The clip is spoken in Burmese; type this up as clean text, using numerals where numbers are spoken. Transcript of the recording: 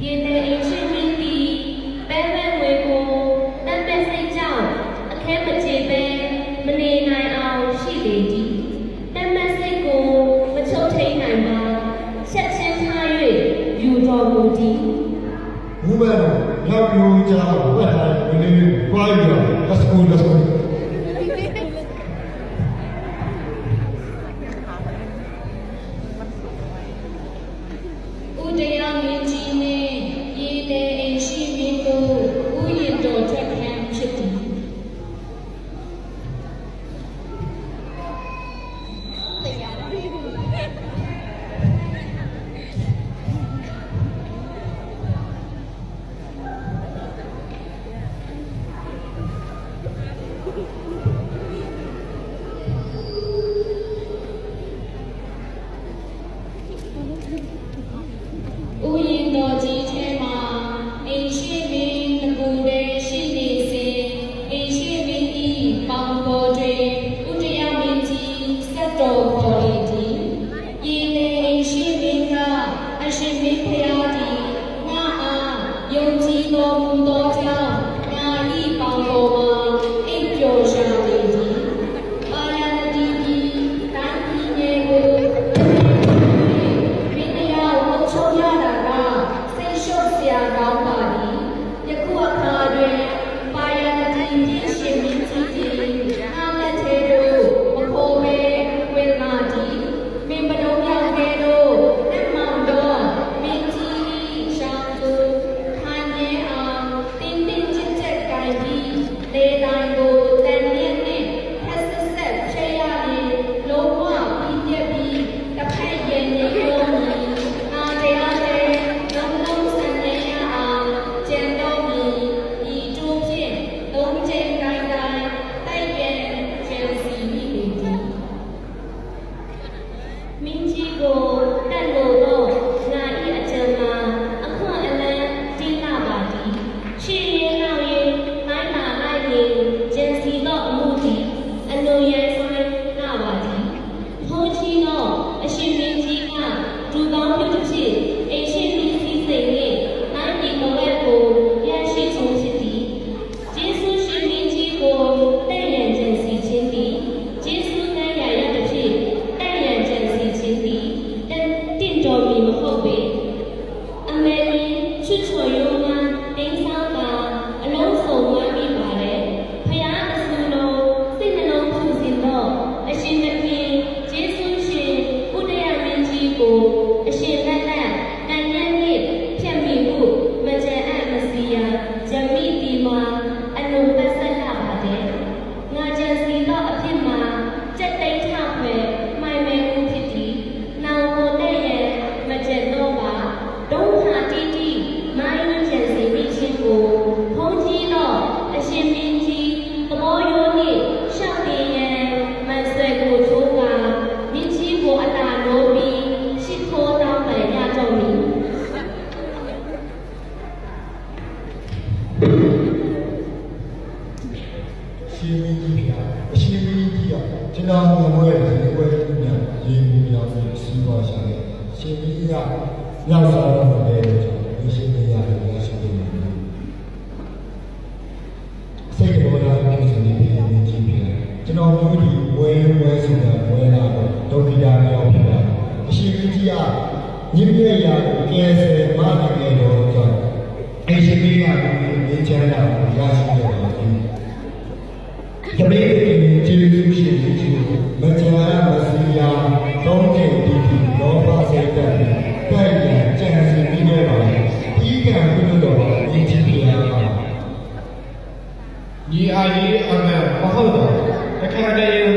ရေတဲ့အိမ်ရှိမင်းပြီးပဲပဲငွေကိုတတ်တဲ့စိတ်ကြောင့်အခဲမချေပဲမနေနိုင်အောင်ရှိလေသည်တတ်မဲ့စိတ်ကိုမချုပ်ထိန်နိုင်ပါချက်ချင်းထား၍ယူတော်မူသည် ဘုရားမြောက်ပြိုးကြဝက်ထားတဲ့ဒီနေ့ပွားရလက်စကူလက်စကူ ဦးတရားမင်းကြီးနှင့်ရေတဲ့အိမ်ရှိမင်းတို့ဥယျာဉ်တော်ထွက်ခံဖြစ်သည် ဥယျာဉ်တော်ကြီးထဲမှာအိမ်ရှိမင်းတကူတဲ့ရှိနေစဉ်အိမ်ရှိမင်းဤပေါင်ပေါ်တွင်ဥတရားမင်းကြီးဆက်တော်ပေါ်လေသည်ဤလေအိမ်ရှိမင်းကအရှင်မင်းဖျားသည်ငါအားယုံကြည်တော်မူသောကြောင့်ငါဤပေါင်ပေါ်မှာအိပ်ပျော်ရှာလေသည်ပါရဏတိပြည်တိုင်းပြည်ငယ်ကိုချုပ်ရတာကစိတ်ရှုပ်စရာကောင်းပါသည်ယခုအခါတွင်ပါရဏတိပြည့်ရှင်မင်းကြီးသည်နာမထေတို့မဖို့ပဲဝင်လာသည်မင်းမတော်မြောက်ခဲ့တို့လက်မောင်တော်မင်းကြီးရှောင်းသူခိုင်နေအောင်တင်းတင်းကြပ်ကြပ်ကိုင်ပြီးလေတိုင်းကိုတန်မြင့်နှင့်ဖက်ဆက်ဆက်ဖြည့်ရရင်လုံးဝပြီးပြက်ပြီးတစ်ဖက်ရင်နေရောမည်တရားတဲ့လုံးလုံးစံနေရအောင်ကျင့်တော်မူဤတို့ဖြင့်သုံးချိန်တိုင်းတိုင်းတိုက်ပြန်ကျင့်စီမိလေသည်မင်းကြီးကိုတက်လို့တော့ငါဤအကြံမှာအခွင့်အလန်းကြီးလာပါသည်ချီရင်နောက်ရင်နိုင်လာလိုက်ရင်ကျင့်စီတော့အမှုသည်အလိုရန်ဆိုင်လာပါသည်ဘုန်းကြီးတော့အရှင်မင်းကြီးကဒူကောင်းပြုတစ်ဖြစ်အိမ်ရှိမင်းကြီးစိတ်နဲ့နိုင်ပြည်တော်ရဲ့ကိုရရှိဆုံးဖြစ်သည်ကျေးဇူးရှင်မင်းကြီးကိုတဲ့ရန်ကျင်စီခြင်းသည်ကျေးဇူးနဲ့ရရတစ်ဖြစ်တဲ့ရန်ကျင်စီခြင်းသည်တင့်တော်မီမဟုတ်ပေအမေလေးချွတ်ချွတ်ရုံးမှတင်းစားကအလုံးစုံဝမ်းမိပါတယ်ဖယားအစူတော်စိတ်နှလုံးဖြူစင်တော့အရှင်သခင်ကျေးဇူးရှင်ဥဒယမင်းကြီးကိုအရှင်လက်လက်တန်ရနှင့်ဖြတ်မိမှုမကြံအပ်မစီရဇမိတီမှာအလုံးပတ်ဆက်လာပါတယ်ငါကြံစီတော့အဖြစ်မှာစက်တိတ်ထဖွယ်မိုင်မဲမှုဖြစ်သည်နောင်ကိုတဲ့ရမကြံတော့ပါဒုံဟာတီတီမိုင်းကြံစီမိချင်းကိုဘုန်းကြီးတော့အရှင်မင်းကြီးသဘောရိုးနှင့်ရှောက်တည်ရန်မဆွဲကိုထိုးကမင်းကြီးကိုအတာနိုးပြီးရှိခိုးတောင်းပန်ရတော့မည် ရှင်မင်းကြီးဖျားအရှင်မင်းကြီးကကျွန်တော်မြင်ဝဲတဲ့ဝဲကြီးများရေဘူးများပြီးစီးပွားရှာတယ်ရှင်မင်းကြီးကညောက်စားတော့တယ်ဒီရှင်မင်းရတယ်ရှိတယ်စိတ်တော်လာဖြစ်နေပြီမင်းကြီးဖျားကျွန်တော်မျိုးဒီဝဲဆိုတာဝဲလာတော့ဒုက္ခရာမြောက်ဖြစ်တာအရှင်မင်းကြီးကညင်ပြရကဲဆယ်မနိုင်တဲ့တော့ကြောင့်အရှင်မင်းကမင်းချမ်းသာရရှိတယ်တပည့်တွေကျေးဇူးရှင်ကြီးမကြာမစီယာသုံးချိန်ဒီလောဘစိတ်တက်တိုက်ရကြံစီပြီးတော့ဒီကံပြုလို့တော့ဒီချင်းပြရပါညီအားကြီးအမှန်မဟုတ်တော့တခါတည်း